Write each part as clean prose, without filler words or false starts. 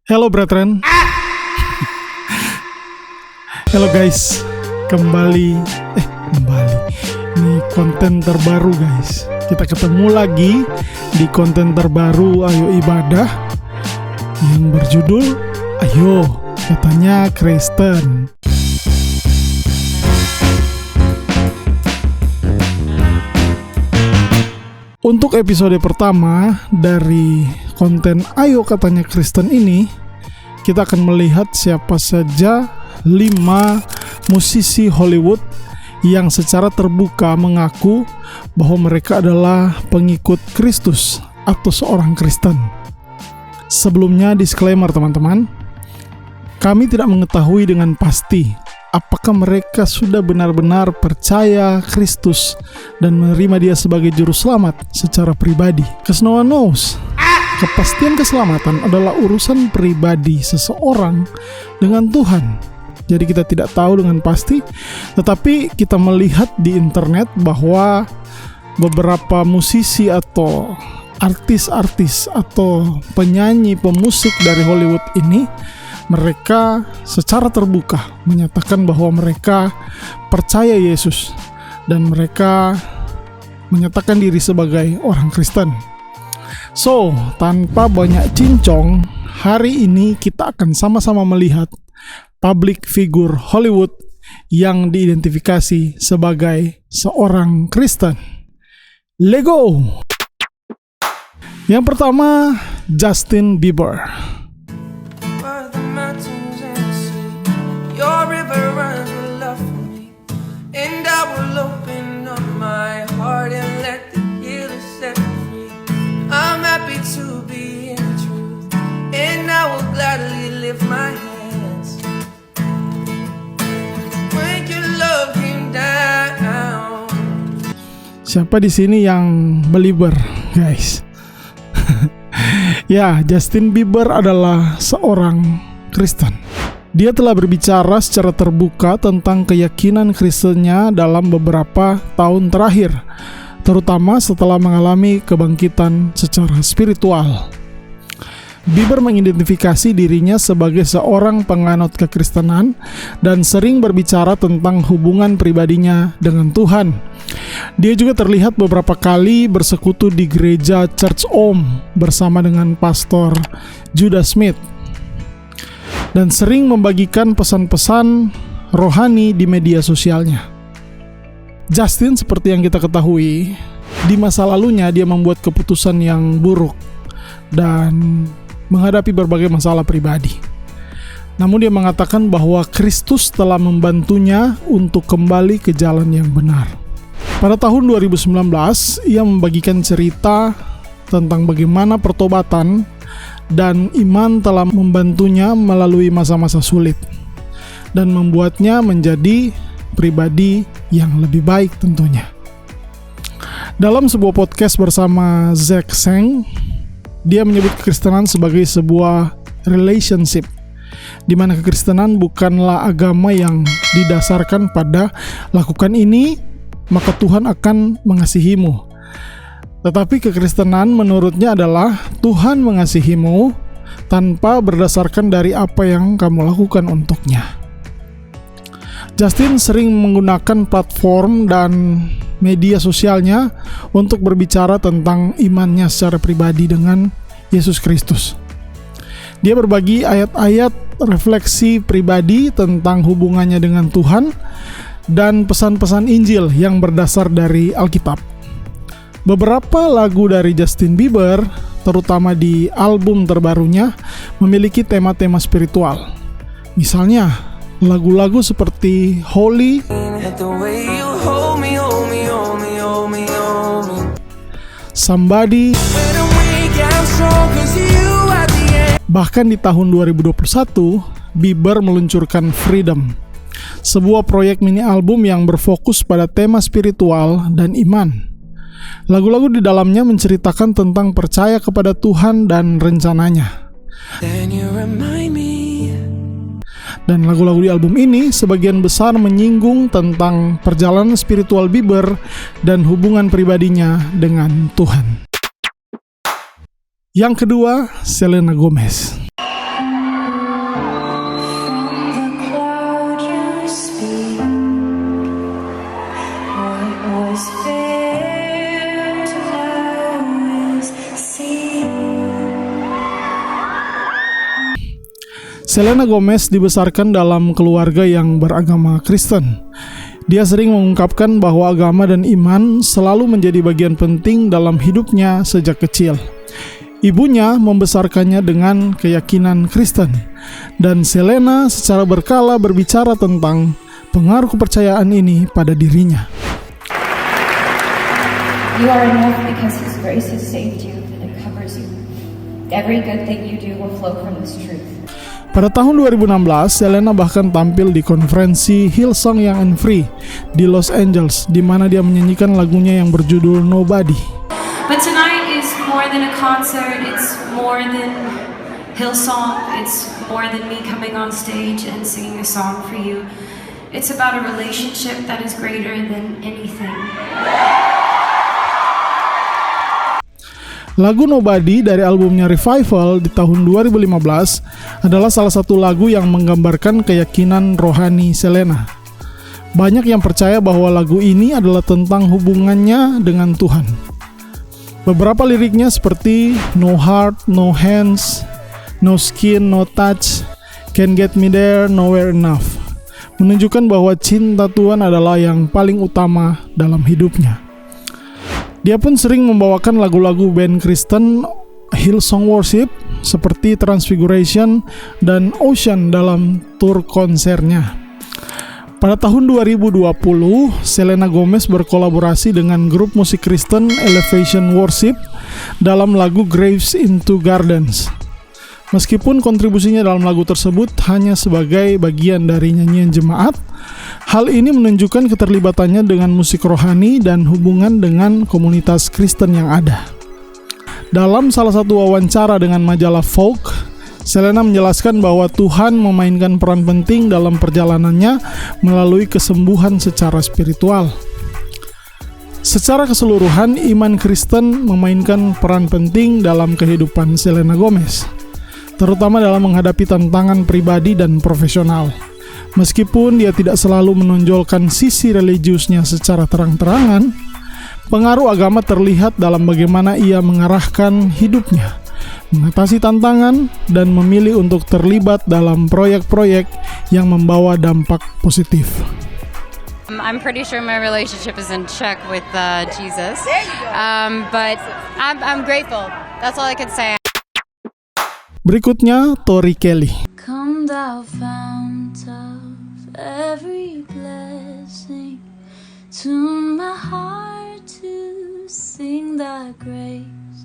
Hello brethren. Hello guys. Kembali. Ini konten terbaru guys. Kita ketemu lagi di konten terbaru Ayo Ibadah yang berjudul Ayo Katanya Kristen. Untuk episode pertama dari konten Ayo Katanya Kristen ini, kita akan melihat siapa saja 5 musisi Hollywood yang secara terbuka mengaku bahwa mereka adalah pengikut Kristus atau seorang Kristen. Sebelumnya disclaimer teman-teman, kami tidak mengetahui dengan pasti apakah mereka sudah benar-benar percaya Kristus dan menerima Dia sebagai juru selamat secara pribadi. Because no one knows. Kepastian keselamatan adalah urusan pribadi seseorang dengan Tuhan. Jadi kita tidak tahu dengan pasti, tetapi kita melihat di internet bahwa beberapa musisi atau artis-artis atau penyanyi pemusik dari Hollywood ini, mereka secara terbuka menyatakan bahwa mereka percaya Yesus dan mereka menyatakan diri sebagai orang Kristen. So, tanpa banyak cincong, hari ini kita akan sama-sama melihat public figure Hollywood yang diidentifikasi sebagai seorang Kristen. Let's go! Yang pertama, Justin Bieber. Your river runs with love for me, and I will open up my heart and let the healer set me free. I'm happy to be in the truth, and I will gladly lift my hands when your love came down. Siapa di sini yang believer, guys? Ya, Justin Bieber adalah seorang Kristen. Dia telah berbicara secara terbuka tentang keyakinan Kristennya dalam beberapa tahun terakhir, terutama setelah mengalami kebangkitan secara spiritual. Bieber mengidentifikasi dirinya sebagai seorang penganut kekristenan dan sering berbicara tentang hubungan pribadinya dengan Tuhan. Dia juga terlihat beberapa kali bersekutu di gereja Church Om bersama dengan pastor Judah Smith, dan sering membagikan pesan-pesan rohani di media sosialnya. Justin, seperti yang kita ketahui, di masa lalunya dia membuat keputusan yang buruk dan menghadapi berbagai masalah pribadi. Namun dia mengatakan bahwa Kristus telah membantunya untuk kembali ke jalan yang benar. Pada tahun 2019, ia membagikan cerita tentang bagaimana pertobatan dan iman telah membantunya melalui masa-masa sulit dan membuatnya menjadi pribadi yang lebih baik tentunya. Dalam sebuah podcast bersama Zach Sang, dia menyebut kekristenan sebagai sebuah relationship, di mana kekristenan bukanlah agama yang didasarkan pada lakukan ini maka Tuhan akan mengasihimu. Tetapi kekristenan menurutnya adalah Tuhan mengasihimu tanpa berdasarkan dari apa yang kamu lakukan untuknya. Justin sering menggunakan platform dan media sosialnya untuk berbicara tentang imannya secara pribadi dengan Yesus Kristus. Dia berbagi ayat-ayat refleksi pribadi tentang hubungannya dengan Tuhan dan pesan-pesan Injil yang berdasar dari Alkitab. Beberapa lagu dari Justin Bieber, terutama di album terbarunya, memiliki tema-tema spiritual. Misalnya, lagu-lagu seperti Holy, Somebody. Bahkan di tahun 2021, Bieber meluncurkan Freedom, sebuah proyek mini album yang berfokus pada tema spiritual dan iman. Lagu-lagu di dalamnya menceritakan tentang percaya kepada Tuhan dan rencananya. Dan lagu-lagu di album ini sebagian besar menyinggung tentang perjalanan spiritual Bieber dan hubungan pribadinya dengan Tuhan. Yang kedua, Selena Gomez. Selena Gomez dibesarkan dalam keluarga yang beragama Kristen. Dia sering mengungkapkan bahwa agama dan iman selalu menjadi bagian penting dalam hidupnya sejak kecil. Ibunya membesarkannya dengan keyakinan Kristen, dan Selena secara berkala berbicara tentang pengaruh kepercayaan ini pada dirinya. You are enough because His grace has saved you and it covers you. Every good thing you do will flow from this truth. Pada tahun 2016, Selena bahkan tampil di konferensi Hillsong Young and Free di Los Angeles, di mana dia menyanyikan lagunya yang berjudul Nobody. But tonight is more than a concert, it's more than Hillsong, it's more than me coming on stage and singing a song for you. It's about a relationship that is greater than anything. Lagu Nobody dari albumnya Revival di tahun 2015 adalah salah satu lagu yang menggambarkan keyakinan rohani Selena. Banyak yang percaya bahwa lagu ini adalah tentang hubungannya dengan Tuhan. Beberapa liriknya seperti No heart, no hands, no skin, no touch, can't get me there, nowhere enough, menunjukkan bahwa cinta Tuhan adalah yang paling utama dalam hidupnya. Dia pun sering membawakan lagu-lagu band Kristen Hillsong Worship seperti Transfiguration dan Ocean dalam tur konsernya. Pada tahun 2020, Selena Gomez berkolaborasi dengan grup musik Kristen Elevation Worship dalam lagu Graves into Gardens. Meskipun kontribusinya dalam lagu tersebut hanya sebagai bagian dari nyanyian jemaat, hal ini menunjukkan keterlibatannya dengan musik rohani dan hubungan dengan komunitas Kristen yang ada. Dalam salah satu wawancara dengan majalah Folk, Selena menjelaskan bahwa Tuhan memainkan peran penting dalam perjalanannya melalui kesembuhan secara spiritual. Secara keseluruhan, iman Kristen memainkan peran penting dalam kehidupan Selena Gomez, terutama dalam menghadapi tantangan pribadi dan profesional. Meskipun dia tidak selalu menonjolkan sisi religiusnya secara terang-terangan, pengaruh agama terlihat dalam bagaimana ia mengarahkan hidupnya, mengatasi tantangan, dan memilih untuk terlibat dalam proyek-proyek yang membawa dampak positif. I'm pretty sure my relationship is in check with Jesus, but I'm grateful. That's all I can say. Berikutnya, Tori Kelly. Come thou fount of every blessing, tune my heart to sing thy grace.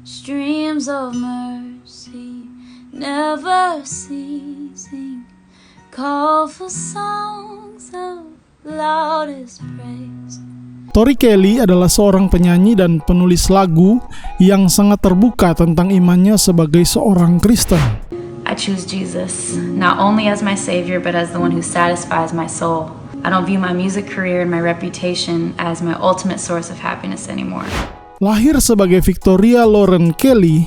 Streams of mercy never ceasing, call for songs of loudest praise. Tori Kelly adalah seorang penyanyi dan penulis lagu yang sangat terbuka tentang imannya sebagai seorang Kristen. I choose Jesus, not only as my savior, but as the one who satisfies my soul. I don't view my music career and my reputation as my ultimate source of happiness anymore. Lahir sebagai Victoria Lauren Kelly,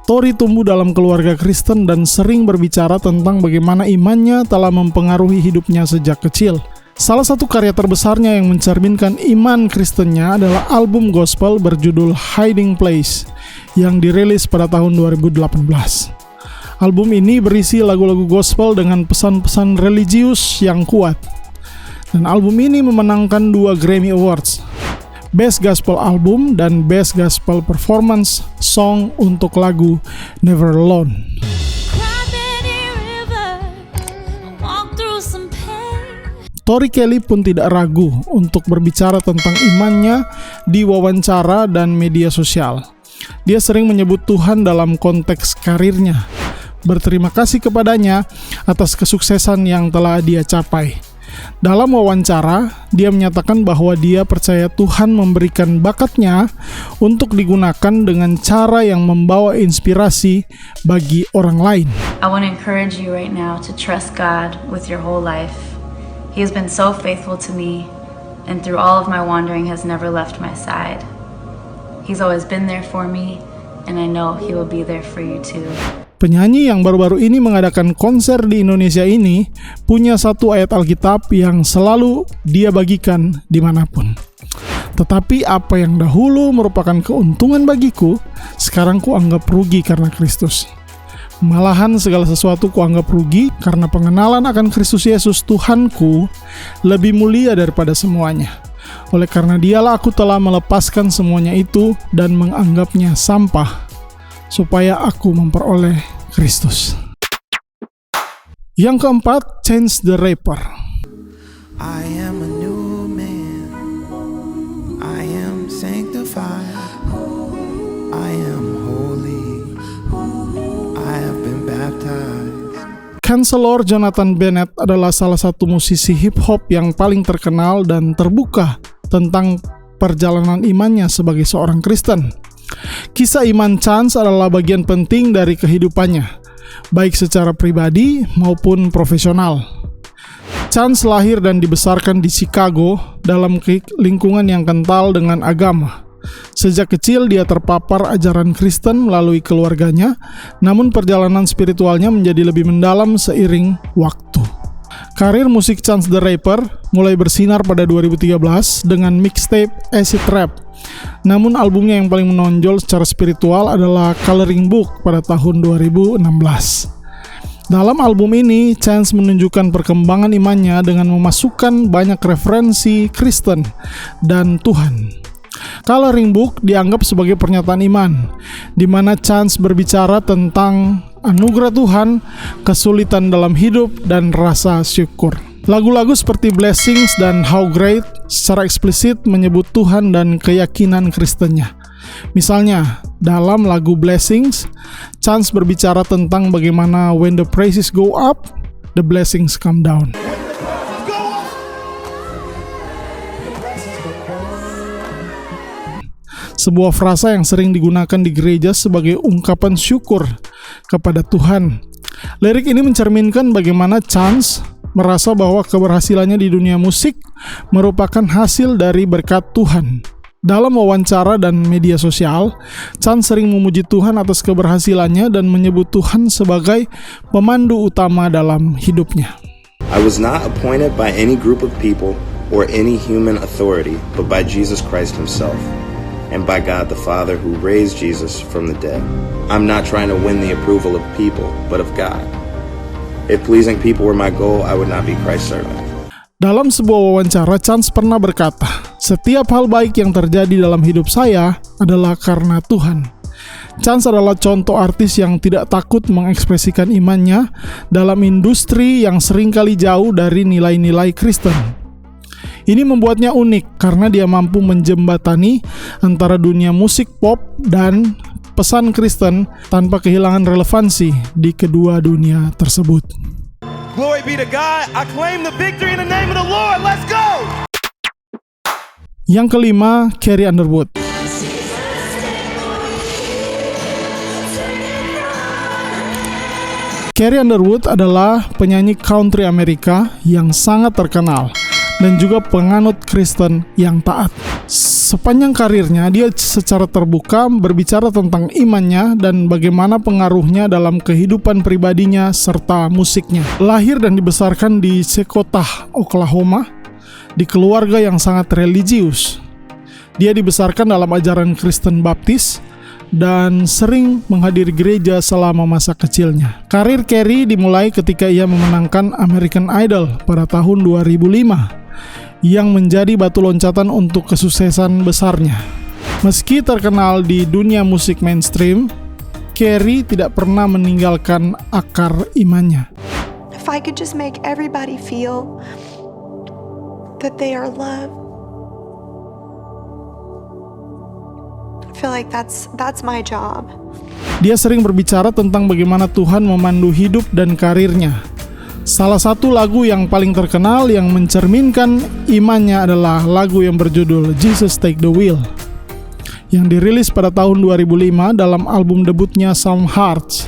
Tori tumbuh dalam keluarga Kristen dan sering berbicara tentang bagaimana imannya telah mempengaruhi hidupnya sejak kecil. Salah satu karya terbesarnya yang mencerminkan iman Kristennya adalah album gospel berjudul Hiding Place yang dirilis pada tahun 2018. Album ini berisi lagu-lagu gospel dengan pesan-pesan religius yang kuat. Dan album ini memenangkan 2 Grammy Awards, Best Gospel Album dan Best Gospel Performance Song untuk lagu Never Alone. Tori Kelly pun tidak ragu untuk berbicara tentang imannya di wawancara dan media sosial. Dia sering menyebut Tuhan dalam konteks karirnya, berterima kasih kepadanya atas kesuksesan yang telah dia capai. Dalam wawancara, dia menyatakan bahwa dia percaya Tuhan memberikan bakatnya untuk digunakan dengan cara yang membawa inspirasi bagi orang lain. I want to encourage you right now to trust God with your whole life. He has been so faithful to me, and through all of my wandering has never left my side. He's always been there for me, and I know He will be there for you too. Penyanyi yang baru-baru ini mengadakan konser di Indonesia ini punya satu ayat Alkitab yang selalu dia bagikan dimanapun. Tetapi apa yang dahulu merupakan keuntungan bagiku, sekarang ku anggap rugi karena Kristus. Malahan segala sesuatu kuanggap rugi karena pengenalan akan Kristus Yesus Tuhanku lebih mulia daripada semuanya. Oleh karena Dialah aku telah melepaskan semuanya itu dan menganggapnya sampah, supaya aku memperoleh Kristus. Yang keempat, Chance the Rapper. I am a new man. I am sanctified. I am holy. I have been baptized. Chancellor Jonathan Bennett adalah salah satu musisi hip hop yang paling terkenal dan terbuka tentang perjalanan imannya sebagai seorang Kristen. Kisah iman Chance adalah bagian penting dari kehidupannya, baik secara pribadi maupun profesional. Chance lahir dan dibesarkan di Chicago dalam lingkungan yang kental dengan agama. Sejak kecil dia terpapar ajaran Kristen melalui keluarganya, namun perjalanan spiritualnya menjadi lebih mendalam seiring waktu. Karir musik Chance the Rapper mulai bersinar pada 2013 dengan mixtape Acid Rap. Namun albumnya yang paling menonjol secara spiritual adalah Coloring Book pada tahun 2016. Dalam album ini, Chance menunjukkan perkembangan imannya dengan memasukkan banyak referensi Kristen dan Tuhan. Coloring Book dianggap sebagai pernyataan iman, di mana Chance berbicara tentang anugerah Tuhan, kesulitan dalam hidup, dan rasa syukur. Lagu-lagu seperti Blessings dan How Great secara eksplisit menyebut Tuhan dan keyakinan Kristennya. Misalnya, dalam lagu Blessings, Chance berbicara tentang bagaimana when the praises go up, the blessings come down. Sebuah frasa yang sering digunakan di gereja sebagai ungkapan syukur kepada Tuhan. Lirik ini mencerminkan bagaimana Chance merasa bahwa keberhasilannya di dunia musik merupakan hasil dari berkat Tuhan. Dalam wawancara dan media sosial, Chance sering memuji Tuhan atas keberhasilannya dan menyebut Tuhan sebagai pemandu utama dalam hidupnya. I was not appointed by any group of people or any human authority, but by Jesus Christ himself, and by God the Father who raised Jesus from the dead. I'm not trying to win the approval of people, but of God. If pleasing people were my goal, I would not be Christ's servant. Dalam sebuah wawancara, Chance pernah berkata, "Setiap hal baik yang terjadi dalam hidup saya adalah karena Tuhan." Chance adalah contoh artis yang tidak takut mengekspresikan imannya dalam industri yang seringkali jauh dari nilai-nilai Kristen. Ini membuatnya unik karena dia mampu menjembatani antara dunia musik pop dan pesan Kristen tanpa kehilangan relevansi di kedua dunia tersebut. Glory be to God. I claim the victory in the name of the Lord. Let's go. Yang kelima, Carrie Underwood. Carrie Underwood adalah penyanyi country Amerika yang sangat terkenal dan juga penganut Kristen yang taat. Sepanjang karirnya, dia secara terbuka berbicara tentang imannya dan bagaimana pengaruhnya dalam kehidupan pribadinya serta musiknya. Lahir dan dibesarkan di Secotah, Oklahoma, di keluarga yang sangat religius. Dia dibesarkan dalam ajaran Kristen Baptis dan sering menghadiri gereja selama masa kecilnya. Karir Carrie dimulai ketika ia memenangkan American Idol pada tahun 2005. Yang menjadi batu loncatan untuk kesuksesan besarnya. Meski terkenal di dunia musik mainstream, Carrie tidak pernah meninggalkan akar imannya. If I could just make everybody feel that they are loved, I feel like that's my job. Dia sering berbicara tentang bagaimana Tuhan memandu hidup dan karirnya. Salah satu lagu yang paling terkenal yang mencerminkan imannya adalah lagu yang berjudul Jesus Take the Wheel, yang dirilis pada tahun 2005 dalam album debutnya Some Hearts.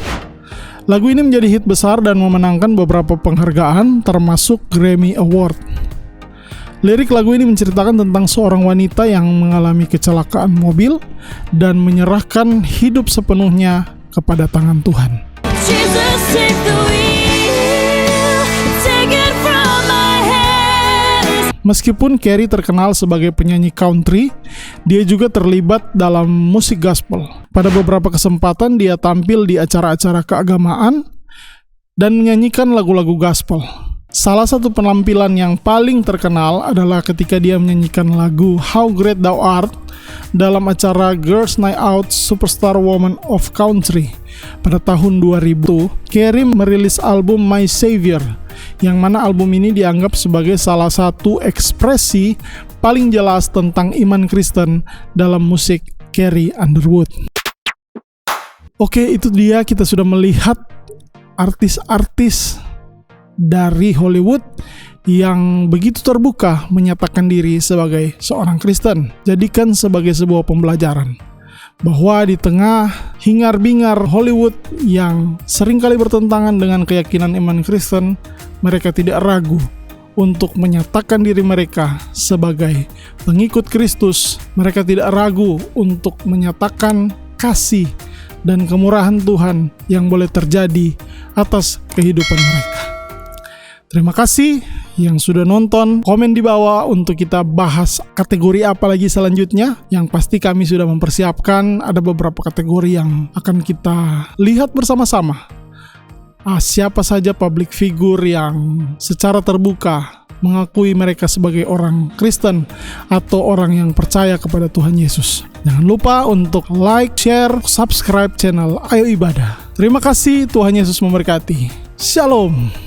Lagu ini menjadi hit besar dan memenangkan beberapa penghargaan termasuk Grammy Award. Lirik lagu ini menceritakan tentang seorang wanita yang mengalami kecelakaan mobil dan menyerahkan hidup sepenuhnya kepada tangan Tuhan. Jesus, take the wheel, take it from my hands. Meskipun Carey terkenal sebagai penyanyi country, dia juga terlibat dalam musik gospel. Pada beberapa kesempatan dia tampil di acara-acara keagamaan dan menyanyikan lagu-lagu gospel. Salah satu penampilan yang paling terkenal adalah ketika dia menyanyikan lagu How Great Thou Art dalam acara Girls Night Out Superstar Woman of Country. Pada tahun 2000, Carey merilis album My Savior, yang mana album ini dianggap sebagai salah satu ekspresi paling jelas tentang iman Kristen dalam musik Carey Underwood. Oke, itu dia, kita sudah melihat artis-artis dari Hollywood yang begitu terbuka menyatakan diri sebagai seorang Kristen. Jadikan sebagai sebuah pembelajaran bahwa di tengah hingar-bingar Hollywood yang seringkali bertentangan dengan keyakinan iman Kristen, mereka tidak ragu untuk menyatakan diri mereka sebagai pengikut Kristus. Mereka tidak ragu untuk menyatakan kasih dan kemurahan Tuhan yang boleh terjadi atas kehidupan mereka. Terima kasih yang sudah nonton. Komen di bawah untuk kita bahas kategori apa lagi selanjutnya. Yang pasti kami sudah mempersiapkan ada beberapa kategori yang akan kita lihat bersama-sama. Siapa saja public figure yang secara terbuka mengakui mereka sebagai orang Kristen atau orang yang percaya kepada Tuhan Yesus. Jangan lupa untuk like, share, subscribe channel Ayo Ibadah. Terima kasih, Tuhan Yesus memberkati. Shalom.